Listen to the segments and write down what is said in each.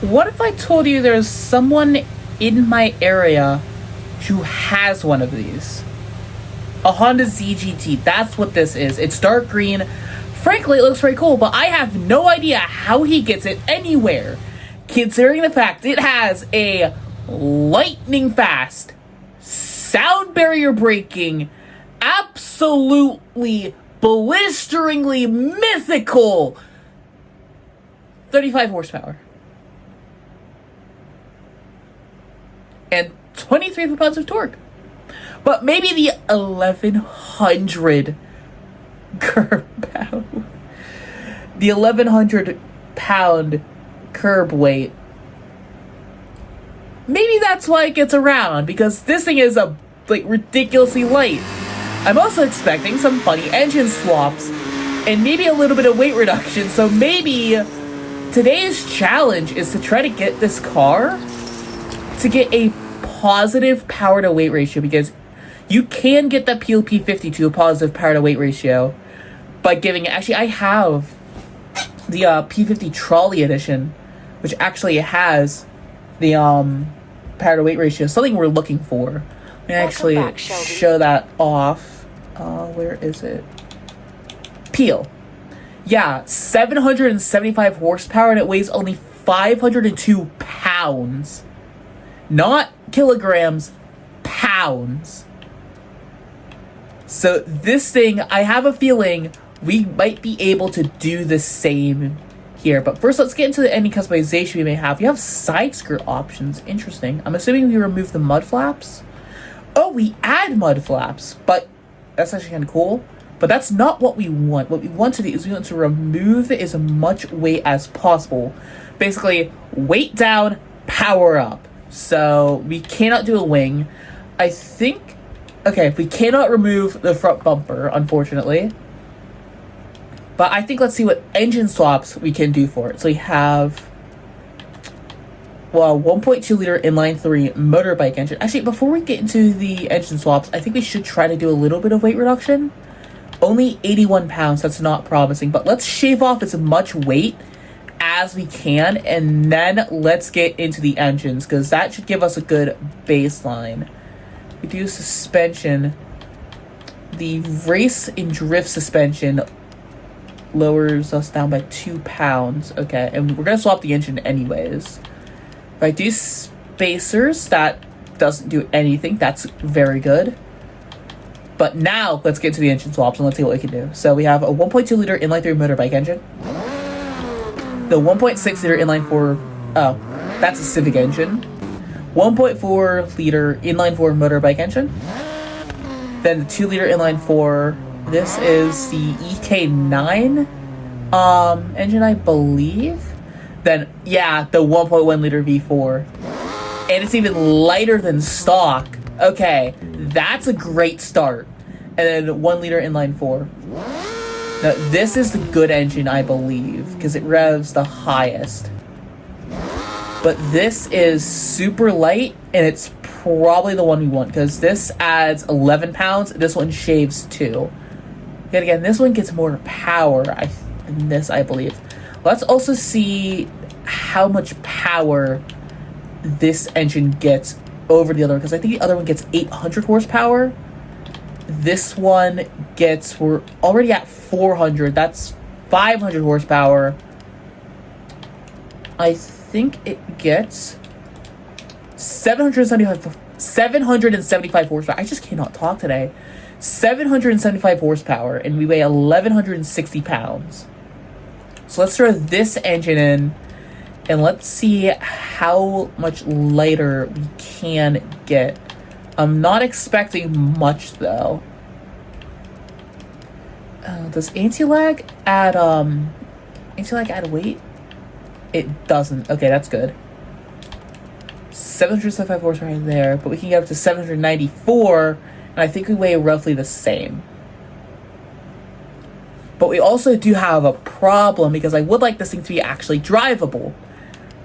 What if I told you there's someone in my area who has one of these? A Honda ZGT. That's what this is. It's dark green. Frankly, it looks pretty cool, but I have no idea how he gets it anywhere, considering the fact it has a lightning fast, sound barrier breaking, absolutely blisteringly mythical 35 horsepower and 23 foot-pounds of torque. But maybe the 1100 curb pound. The 1100 pound curb weight. Maybe that's why it gets around, because this thing is ridiculously light. I'm also expecting some funny engine swaps and maybe a little bit of weight reduction. So maybe today's challenge is to try to get this car to get a positive power to weight ratio, because you can get that PLP50 to a positive power to weight ratio by giving it. Actually, I have the P50 Trolley Edition, which actually has the power to weight ratio, something we're looking for. Let me actually show that off. Where is it? Peel. Yeah, 775 horsepower, and it weighs only 502 pounds. Not kilograms, pounds. So this thing, I have a feeling we might be able to do the same here. But first, let's get into any customization we may have. We have side skirt options. Interesting. I'm assuming we remove the mud flaps. Oh, we add mud flaps, but that's actually kind of cool. But that's not what we want. What we want to do is we want to remove as much weight as possible. Basically, weight down, power up. So we cannot do a wing. I think, okay, we cannot remove the front bumper, unfortunately. But I think let's see what engine swaps we can do for it. So we have, well, 1.2 liter inline 3 motorbike engine. Actually, before we get into the engine swaps, I think we should try to do a little bit of weight reduction. Only 81 pounds, that's not promising. But let's shave off as much weight as we can, and then let's get into the engines, because that should give us a good baseline. We do suspension. The race and drift suspension lowers us down by 2 pounds. Okay, and we're going to swap the engine anyways. If I do spacers, that doesn't do anything. That's very good. But now, let's get to the engine swaps and let's see what we can do. So we have a 1.2 liter inline 3 motorbike engine. The 1.6 liter inline 4, oh, that's a Civic engine. 1.4 liter inline 4 motorbike engine. Then the 2 liter inline 4, this is the EK9 engine, I believe. Then, yeah, the 1.1 liter V4. And it's even lighter than stock. Okay, that's a great start. And then 1 liter inline 4. Now, this is the good engine, I believe, because it revs the highest. But this is super light, and it's probably the one we want, because this adds 11 pounds, this one shaves 2. Yet again, this one gets more power than this, I believe. Let's also see how much power this engine gets over the other one, because I think the other one gets 800 horsepower. This one gets, we're already at 400. That's 500 horsepower. I think it gets 775 horsepower. I just cannot talk today. 775 horsepower, and we weigh 1,160 pounds. So let's throw this engine in, and let's see how much lighter we can get. I'm not expecting much, though. Does anti-lag add weight? It doesn't. Okay, that's good. 775 horsepower there, but we can get up to 794, and I think we weigh roughly the same. But we also do have a problem, because I would like this thing to be actually drivable,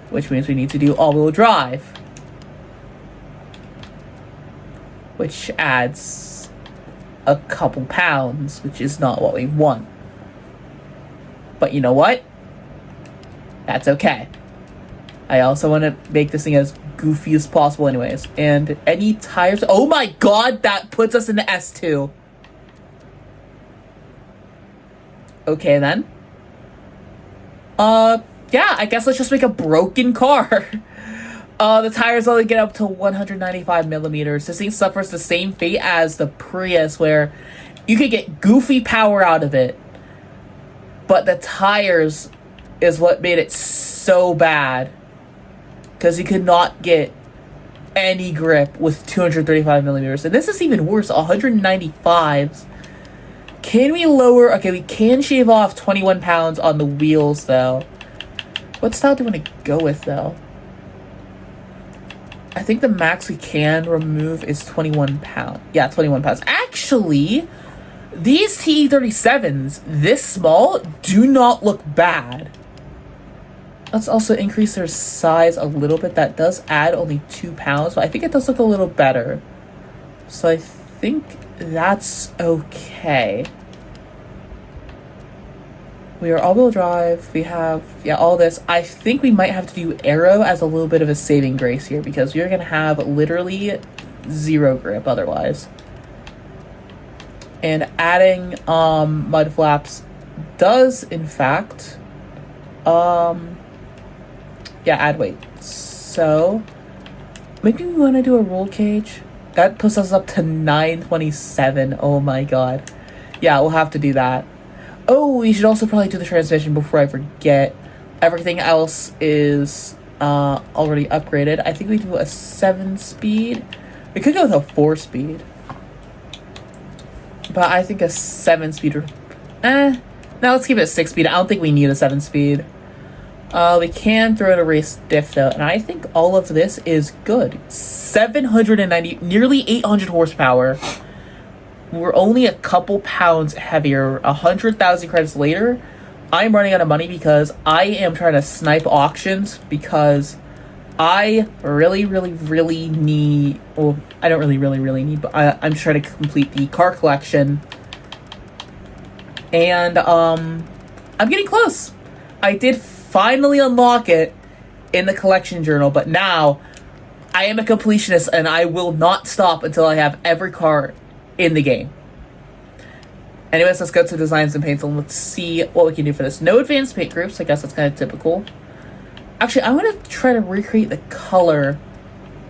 which means we need to do all-wheel drive, which adds a couple pounds, which is not what we want. But you know what? That's okay. I also want to make this thing as goofy as possible anyways. And any tires... Oh my god, that puts us into S2. Okay, then. Yeah, I guess let's just make a broken car. The tires only get up to 195 millimeters. This thing suffers the same fate as the Prius, where you could get goofy power out of it, but the tires is what made it so bad, because you could not get any grip with 235 millimeters. And this is even worse, 195s. Can we lower... Okay, we can shave off 21 pounds on the wheels, though. What style do you want to go with, though? I think the max we can remove is 21 pounds. Yeah, 21 pounds. Actually, these TE37s, this small, do not look bad. Let's also increase their size a little bit. That does add only 2 pounds, but I think it does look a little better. So I think that's okay. We are all-wheel drive. We have, yeah, all this. I think we might have to do aero as a little bit of a saving grace here, because we are going to have literally 0 grip otherwise. And adding mud flaps does, in fact, yeah, add weight. So maybe we want to do a roll cage. That puts us up to 927. Oh my god. Yeah, we'll have to do that. Oh, we should also probably do the transmission before I forget. Everything else is already upgraded. I think we do a 7-speed. We could go with a 4-speed. But I think a 7-speed... No, let's keep it a 6-speed. I don't think we need a 7-speed. We can throw in a race diff, though. And I think all of this is good. 790... Nearly 800 horsepower. We're only a couple pounds heavier. 100,000 credits later, I'm running out of money because I am trying to snipe auctions, because I really need... Well, I don't really need, but I'm trying to complete the car collection. And, I'm getting close. I did finally unlock it in the collection journal, but now I am a completionist and I will not stop until I have every car in the game. Anyways, let's go to designs and paints and let's see what we can do for this. No advanced paint groups. I guess that's kind of typical. Actually, I want to try to recreate the color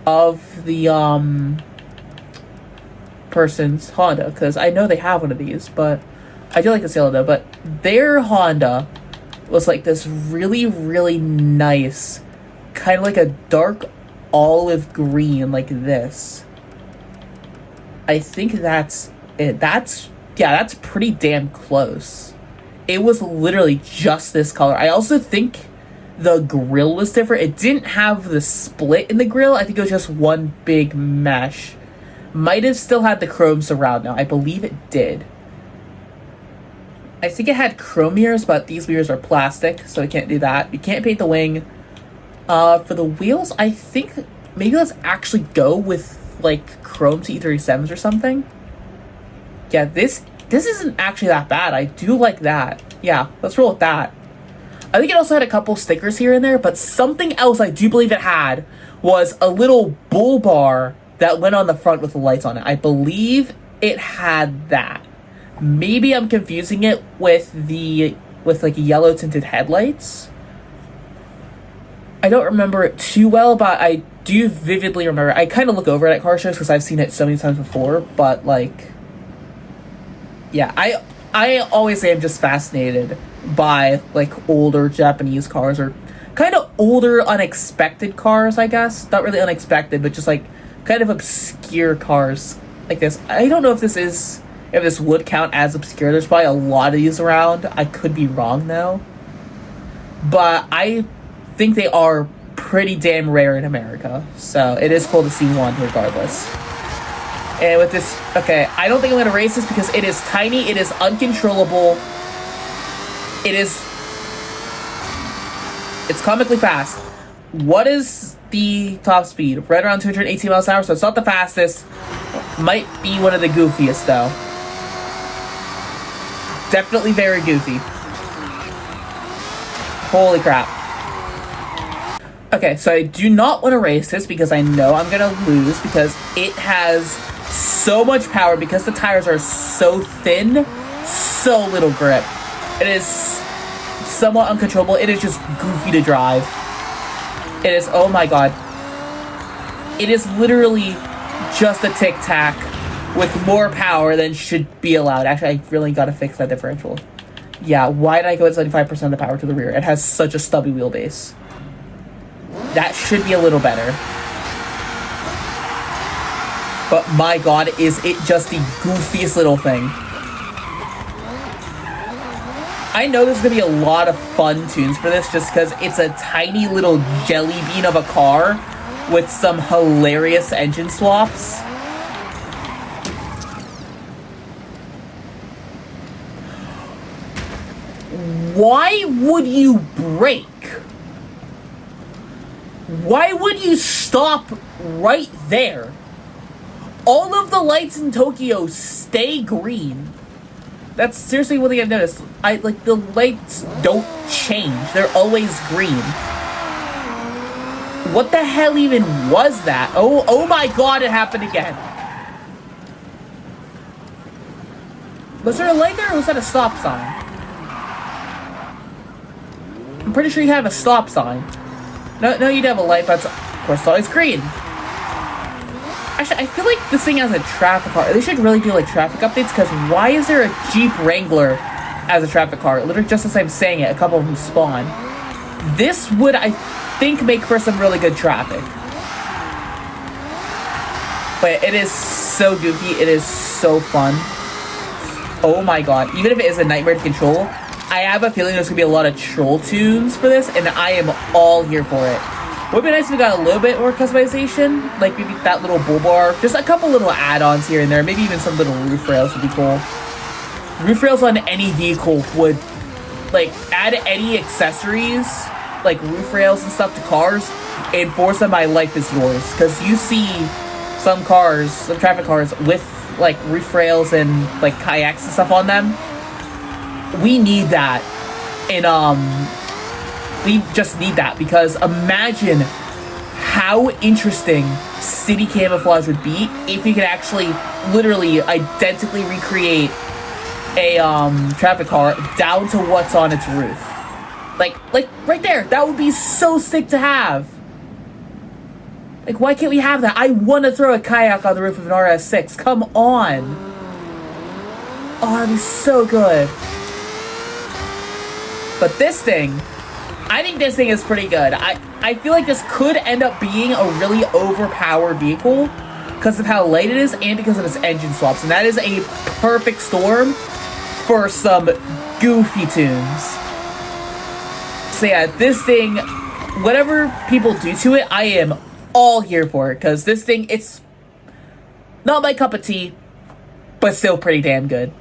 of the person's Honda, because I know they have one of these, but I do like the yellow though. But their Honda was like this really nice, kind of like a dark olive green, like this. I think that's it. That's pretty damn close. It was literally just this color. I also think the grill was different. It didn't have the split in the grill. I think it was just one big mesh. Might have still had the chrome surround now. I believe it did. I think it had chrome mirrors, but these mirrors are plastic, so we can't do that. We can't paint the wing. For the wheels, I think maybe let's actually go with like chrome T37s or something. Yeah, this isn't actually that bad. I do like that. Yeah, let's roll with that. I think it also had a couple stickers here and there, but something else I do believe it had was a little bull bar that went on the front with the lights on it. I believe it had that. Maybe I'm confusing it with like yellow tinted headlights. I don't remember it too well, but I do vividly remember. I kind of look over it at car shows because I've seen it so many times before, but like, yeah, I always am just fascinated by like older Japanese cars, or kind of older unexpected cars, I guess. Not really unexpected, but just like kind of obscure cars like this. I don't know if this would count as obscure. There's probably a lot of these around. I could be wrong though, but I think they are pretty damn rare in America, so it is cool to see one regardless. And with this, okay, I don't think I'm gonna race this because it is tiny, it is uncontrollable, it's comically fast. What is the top speed? Right around 218 miles an hour, so it's not the fastest. Might be one of the goofiest though. Definitely very goofy. Holy crap. Okay, so I do not want to race this because I know I'm gonna lose because it has so much power because the tires are so thin, so little grip. It is somewhat uncontrollable. It is just goofy to drive. It is, oh my god. It is literally just a tic-tac with more power than should be allowed. Actually, I really gotta fix that differential. Yeah, why did I go at 75% of the power to the rear? It has such a stubby wheelbase. That should be a little better. But my god, is it just the goofiest little thing. I know there's gonna be a lot of fun tunes for this just because it's a tiny little jelly bean of a car with some hilarious engine swaps. Why would you brake? Why would you stop right there? All of the lights in Tokyo stay green. That's seriously one thing I've noticed. The lights don't change. They're always green. What the hell even was that? Oh my god, it happened again. Was there a light there or was that a stop sign? I'm pretty sure you have a stop sign. No, you'd have a light, but of course it's always green. Actually, I feel like this thing has a traffic car. They should really do like traffic updates because why is there a Jeep Wrangler as a traffic car? Literally just as I'm saying it, a couple of them spawn. This would, I think, make for some really good traffic. But it is so goofy. It is so fun. Oh my god. Even if it is a nightmare to control, I have a feeling there's going to be a lot of troll tunes for this, and I am all here for it. Would be nice if we got a little bit more customization, like maybe that little bull bar, just a couple little add-ons here and there, maybe even some little roof rails would be cool. Roof rails on any vehicle would, like, add any accessories, like roof rails and stuff to cars, and for some, my life is yours. Because you see some cars, some traffic cars with, like, roof rails and, like, kayaks and stuff on them. We need that. And, we just need that because imagine how interesting city camouflage would be if you could actually literally identically recreate a traffic car down to what's on its roof. Like right there. That would be so sick to have. Like, why can't we have that? I want to throw a kayak on the roof of an RS6. Come on. Oh, that'd be so good. But this thing, I think this thing is pretty good. I feel like this could end up being a really overpowered vehicle because of how light it is and because of its engine swaps. And that is a perfect storm for some goofy tunes. So yeah, this thing, whatever people do to it, I am all here for it. Because this thing, it's not my cup of tea, but still pretty damn good.